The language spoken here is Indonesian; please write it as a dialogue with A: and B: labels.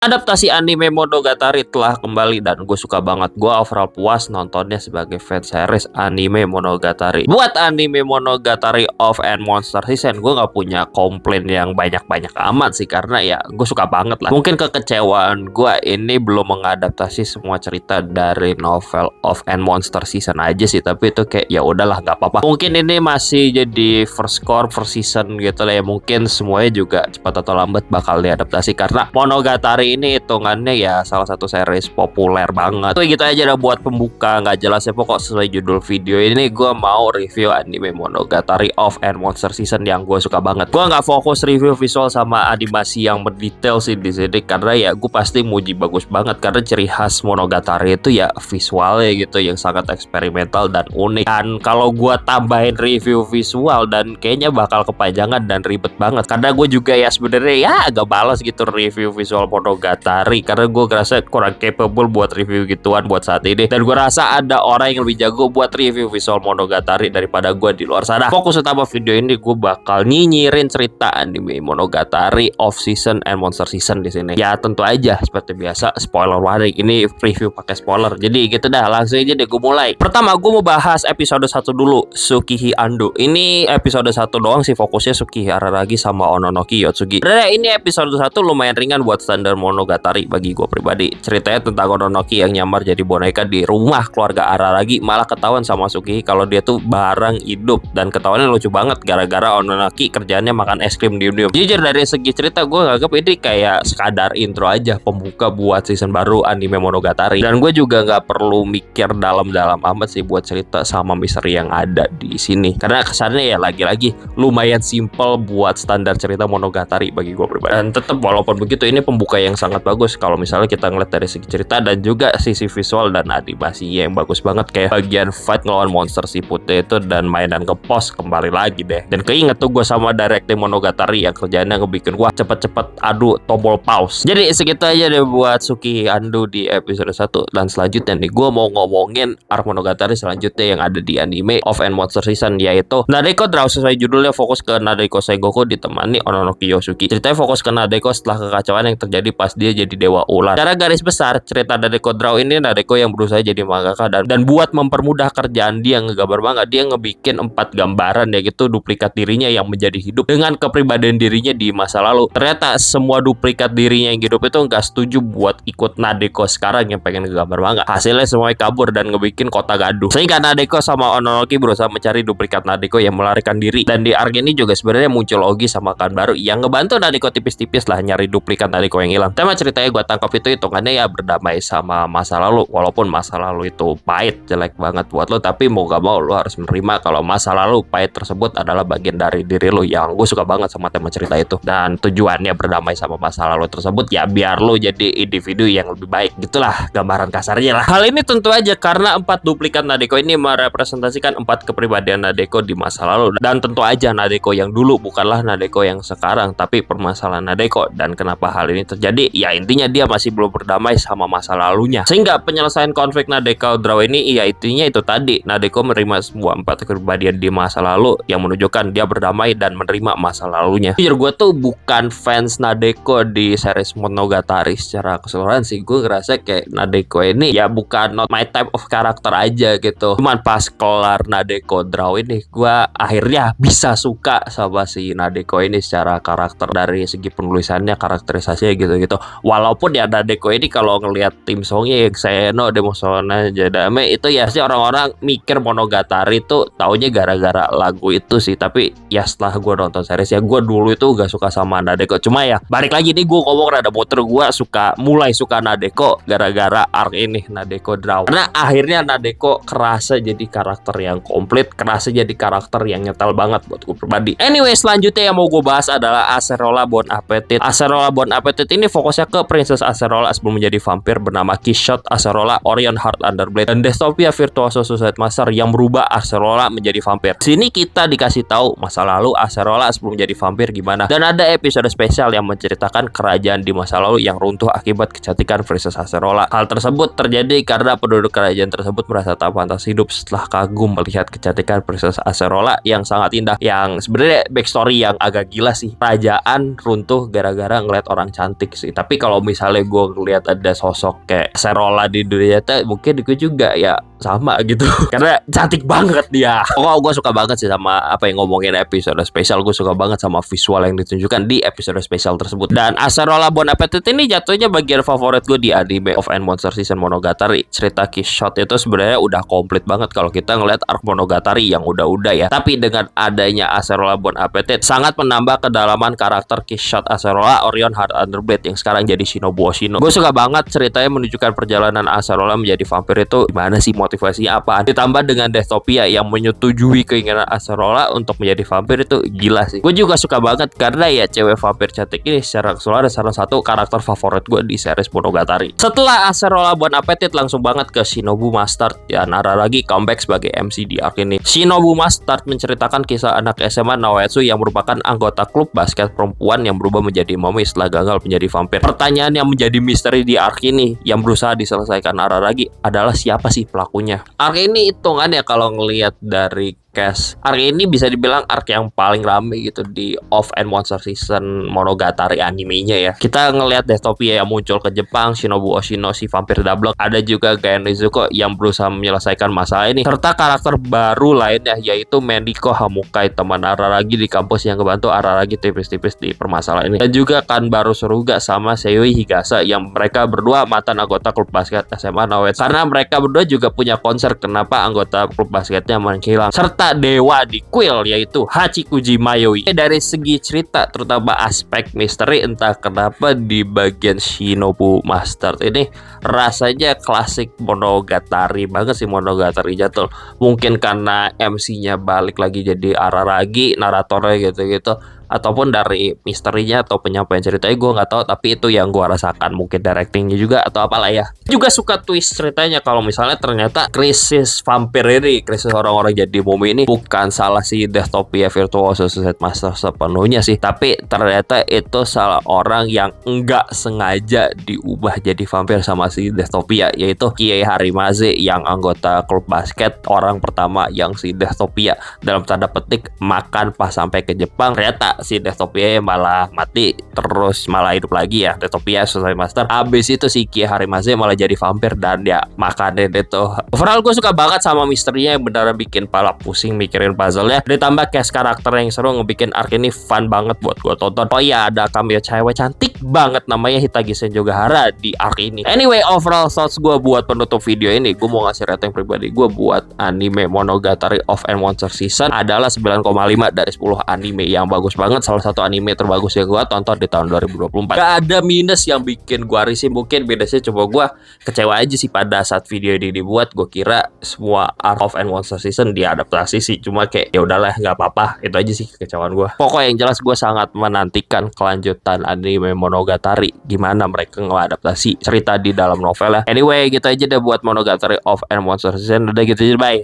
A: Adaptasi anime Monogatari telah kembali dan gue suka banget. Gue overall puas nontonnya sebagai fans series anime Monogatari. Buat anime Monogatari of and Monster Season, gue gak punya komplain yang banyak-banyak amat sih, karena ya gue suka banget lah. Mungkin kekecewaan gue ini belum mengadaptasi semua cerita dari novel of and Monster Season aja sih, tapi itu kayak ya udahlah, gak apa-apa. Mungkin ini masih jadi first core first season gitu lah ya, mungkin semuanya juga cepat atau lambat bakal diadaptasi, karena Monogatari ini hitungannya ya salah satu series populer banget. Tuh gitu aja dah buat pembuka nggak jelas ya, pokok sesuai judul video ini gue mau review anime Monogatari of and Monster Season yang gue suka banget. Gue nggak fokus review visual sama animasi yang berdetail sih di sini, karena ya gue pasti muji bagus banget, karena ciri khas Monogatari itu ya visualnya gitu yang sangat eksperimental dan unik. Dan kalau gue tambahin review visual dan kayaknya bakal kepanjangan dan ribet banget, karena gue juga ya sebenarnya ya agak balas gitu review visual Monogatari, karena gue ngerasa kurang capable buat review gituan buat saat ini, dan gue rasa ada orang yang lebih jago buat review visual Monogatari daripada gue di luar sana. Fokus utama video ini gue bakal nyinyirin cerita anime Monogatari of Season and Monster Season di sini. Ya tentu aja seperti biasa spoiler warning, ini review pakai spoiler. Jadi gitu dah, langsung aja deh gue mulai. Pertama gue mau bahas episode 1 dulu, Tsukihi Ando. Ini episode 1 doang sih, fokusnya Tsukihi Araragi sama Ononoki Yotsugi. Ini episode 1 lumayan ringan buat standar Monogatari bagi gue pribadi. Ceritanya tentang Ononoki yang nyamar jadi boneka di rumah keluarga Araragi, malah ketahuan sama Tsukihi kalau dia tuh barang hidup, dan ketahuannya lucu banget gara-gara Ononoki kerjaannya makan es krim diem-diem. Jujur dari segi cerita gue nganggep ini kayak sekadar intro aja, pembuka buat season baru anime Monogatari, dan gue juga nggak perlu mikir dalam-dalam amat sih buat cerita sama misteri yang ada di sini, karena kesannya ya lagi-lagi lumayan simple buat standar cerita Monogatari bagi gue pribadi. Dan tetap walaupun begitu, ini pembuka yang sangat bagus kalau misalnya kita ngeliat dari segi cerita dan juga sisi visual dan animasi yang bagus banget, kayak bagian fight ngelawan monster si putih itu dan mainan ke pos kembali lagi deh. Dan keinget tuh gue sama directing Monogatari yang kerjaannya ngebikin gua cepet-cepet adu tombol pause. Jadi segitu aja deh buat Tsukihi Ando di episode 1. Dan selanjutnya nih gue mau ngomongin arc Monogatari selanjutnya yang ada di anime of and Monster Season, yaitu Nadeko Draw. Sesuai judulnya, fokus ke Nadeko Seigoku ditemani Ononoki Yosuki. Ceritanya fokus ke Nadeko setelah kekacauan yang terjadi pas dia jadi dewa ular. Secara garis besar, cerita Nadeko Draw ini Nadeko yang berusaha jadi mangaka, dan buat mempermudah kerjaan dia ngegambar manga, dia ngebikin 4 gambaran ya gitu duplikat dirinya yang menjadi hidup dengan kepribadian dirinya di masa lalu. Ternyata semua duplikat dirinya yang hidup itu nggak setuju buat ikut Nadeko sekarang yang pengen ngegambar manga. Hasilnya semuanya kabur dan ngebikin kota gaduh, sehingga Nadeko sama Ononoki berusaha mencari duplikat Nadeko yang melarikan diri. Dan di arc ini juga sebenarnya muncul Ogi sama Kan baru yang ngebantu Nadeko tipis-tipis lah nyari duplikat Nadeko yang hilang. Tema ceritanya gue tangkap itu hitungannya ya berdamai sama masa lalu, walaupun masa lalu itu pahit jelek banget buat lo, tapi mau gak mau lo harus menerima kalau masa lalu pahit tersebut adalah bagian dari diri lo. Yang gue suka banget sama tema cerita itu, dan tujuannya berdamai sama masa lalu tersebut ya biar lo jadi individu yang lebih baik, gitulah gambaran kasarnya lah. Hal ini tentu aja karena 4 duplikat Nadeko ini merepresentasikan 4 kepribadian Nadeko di masa lalu, dan tentu aja Nadeko yang dulu bukanlah Nadeko yang sekarang, tapi permasalahan Nadeko. Dan kenapa hal ini terjadi? Ya intinya dia masih belum berdamai sama masa lalunya, sehingga penyelesaian konflik Nadeko Draw ini ya intinya itu tadi, Nadeko menerima semua 4 kepribadian di masa lalu yang menunjukkan dia berdamai dan menerima masa lalunya. Jujur gue tuh bukan fans Nadeko di series Monogatari secara keseluruhan sih. Gue ngerasa kayak Nadeko ini ya bukan not my type of karakter aja gitu. Cuman pas kelar Nadeko Draw ini, gue akhirnya bisa suka sama si Nadeko ini secara karakter, dari segi penulisannya, karakterisasinya gitu-gitu. Walaupun ya Nadeko ini kalau ngelihat tim songnya yang Seno, Demosona, Jadame itu ya sih orang-orang mikir Monogatari itu taunya gara-gara lagu itu sih. Tapi ya setelah gue nonton series ya, gue dulu itu gak suka sama Nadeko. Cuma ya balik lagi nih, gue ngomong rada muter, gue mulai suka Nadeko gara-gara arc ini Nadeko Draw, karena akhirnya Nadeko kerasa jadi karakter yang komplit, kerasa jadi karakter yang nyetel banget buat gue pribadi. Anyway, selanjutnya yang mau gue bahas adalah Acerola Bon Appetit. Acerola Bon Appetit ini fokusnya ke Princess Acerola sebelum menjadi vampir bernama Quixote Acerola Orion Heart Underblade, dan Dystopia Virtuoso Suicide Master yang merubah Acerola menjadi vampir. Sini kita dikasih tahu masa lalu Acerola sebelum menjadi vampir gimana, dan ada episode spesial yang menceritakan kerajaan di masa lalu yang runtuh akibat kecantikan Princess Acerola. Hal tersebut terjadi karena penduduk kerajaan tersebut merasa tak pantas hidup setelah kagum melihat kecantikan Princess Acerola yang sangat indah. Yang sebenarnya backstory yang agak gila sih, kerajaan runtuh gara-gara ngeliat orang cantik sih. sih. Tapi kalau misalnya gue ngeliat ada sosok kayak Acerola di dunia nyata, mungkin gue juga ya sama gitu. Karena cantik banget dia. Oh, gue suka banget sih sama apa yang ngomongin episode spesial. Gue suka banget sama visual yang ditunjukkan di episode spesial tersebut. Dan Acerola Bon Appetit ini jatuhnya bagian favorit gue di anime of End Monster Season Monogatari. Cerita Quixote itu sebenarnya udah komplit banget kalau kita ngeliat arc Monogatari yang udah-udah ya. Tapi dengan adanya Acerola Bon Appetit sangat menambah kedalaman karakter Quixote Acerola Orion Heart Underblade yang sekarang jadi Shinobu Oshino. Gue suka banget ceritanya menunjukkan perjalanan Acerola menjadi vampir itu gimana sih, motivasinya apaan. Ditambah dengan Desktopia yang menyetujui keinginan Acerola untuk menjadi vampir, itu gila sih. Gue juga suka banget karena ya cewek vampir cantik ini secara keseluruhan salah satu karakter favorit gue di series Monogatari. Setelah Acerola Bon Appetit langsung banget ke Shinobu Master dan Araragi comeback sebagai MC di arc ini. Shinobu Master menceritakan kisah anak SMA Naoetsu yang merupakan anggota klub basket perempuan yang berubah menjadi mommy setelah gagal menjadi vampir. Pertanyaan yang menjadi misteri di arc ini yang berusaha diselesaikan Araragi adalah siapa sih pelakunya. Arc ini hitungannya kalau ngelihat dari cast, arc ini bisa dibilang arc yang paling rame gitu di Of and Monster Season Monogatari animenya ya. Kita ngelihat Desktopia yang muncul ke Jepang, Shinobu Oshino si vampir double, ada juga Gaen Rizuko yang berusaha menyelesaikan masalah ini, serta karakter baru lainnya yaitu Mendiko Hamukai, teman Araragi di kampus yang ngebantu Araragi tipis-tipis di permasalahan ini. Dan juga Kanbaru Suruga sama Seiyui Higasa yang mereka berdua mantan anggota klub basket SMA Naoetsu. Karena mereka berdua juga punya konser kenapa anggota klub basketnya menghilang. Serta dewa di kuil yaitu Hachikuji Mayoi. Dari segi cerita terutama aspek misteri, entah kenapa di bagian Shinobu Master ini rasanya klasik Monogatari banget sih. Monogatari jatuh mungkin karena MC-nya balik lagi jadi Araragi, naratornya gitu-gitu, ataupun dari misterinya atau penyampaian ceritanya gue nggak tahu, tapi itu yang gue rasakan. Mungkin directingnya juga atau apalah ya. Juga suka twist ceritanya kalau misalnya ternyata krisis vampir ini, krisis orang-orang jadi mumi ini bukan salah si Desktopia Virtuoso Suicide Master sepenuhnya sih, tapi ternyata itu salah orang yang enggak sengaja diubah jadi vampir sama si Desktopia, yaitu Kiei Harimaze yang anggota klub basket orang pertama yang si Desktopia dalam tanda petik makan pas sampai ke Jepang. Ternyata si Desktopia malah mati terus malah hidup lagi ya. Desktopia Suicide Master abis itu si Kiei Harimaze malah jadi vampir dan ya makanin itu. Overall gue suka banget sama misterinya yang beneran bikin pala pusing mikirin puzzle-nya. Ditambah cast karakter yang seru ngebikin arc ini fun banget buat gue tonton. Oh iya, ada cameo cewek cantik banget namanya Hitagi Senjogahara di arc ini. Anyway, overall thoughts gue buat penutup video ini, gue mau ngasih rating pribadi gue buat anime Monogatari of End Monster Season adalah 9,5 dari 10 anime yang bagus banget. Salah satu anime terbagus yang gue tonton di tahun 2024. Gak ada minus yang bikin gue risih. Mungkin minusnya coba gue kecewa aja sih pada saat video ini dibuat. Gue kira semua arc of End Monster Season diadaptasi sih, cuma kayak ya udahlah nggak apa-apa. Itu aja sih kekecewaan gue. Pokoknya yang jelas gue sangat menantikan kelanjutan anime Monogatari, gimana mereka ngeadaptasi cerita di dalam novel ya. Anyway, gitu aja deh buat Monogatari of End Monster Season. Udah gitu aja, bye.